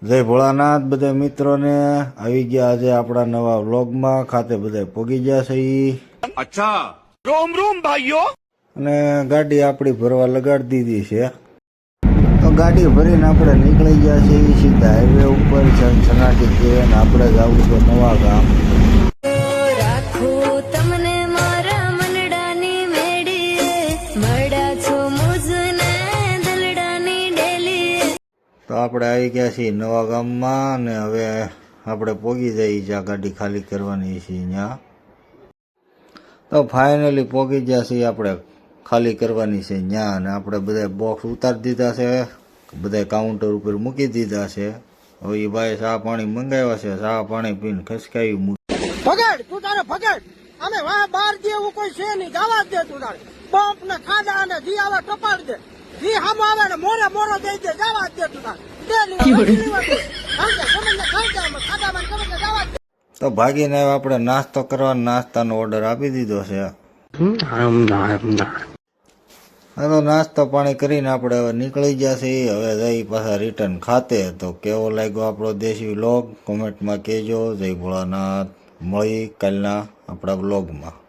જય ભોળાનાથ બધા મિત્રોને આવી ગયા આજે આપણા નવા વ્લોગમાં ખાતે બધા પોગી ગયા છે અચ્છા રોમ રોમ ભાઈઓ અને ગાડી આપણી ભરવા લગાડી દીધી છે તો ગાડી ભરીને આપણે નીકળી ગયા છે સીધા હાઈવે ઉપર સનાટી છે અને આપણે જવું છે નવા ગામ તો આપણે આવી ગયા છીએ નવા ગામમાં અને હવે આપણે પોગી જઈએ જ્યાં ગાડી ખાલી કરવાની છે ત્યાં તો ફાઇનલી પોગી ગયા છીએ આપણે ખાલી કરવાની છે ત્યાં અને આપણે બધા બોક્સ ઉતારી દીધા છે બધા કાઉન્ટર ઉપર મૂકી દીધા છે હવે એ ભાઈ ચા પાણી મંગાવ્યા છે ચા પાણી પીને ખસકાવી ભગાડ તું તારે ભગાડ અમે વાહ બાર જેવું કોઈ છે નહીં જવા દે તું તારે પંપ ને ખાડા અને જી આવે ટપાડ દે જી હામ આવે ને મોરે મોરો દઈ દે જવા દે તું તારે તો ભાગીને આપણે નાસ્તો કરવા નાસ્તાનો ઓર્ડર આપી દીધો છે તો નાસ્તો પાણી કરીને આપણે હવે નીકળી ગયા છીએ હવે જઈ પાછા રિટર્ન ખાતે તો કેવો લાગ્યો આપણો દેશી વ્લોગ કોમેન્ટમાં કહેજો જય ભોળાનાથ મળી કાલના આપણા વ્લોગમાં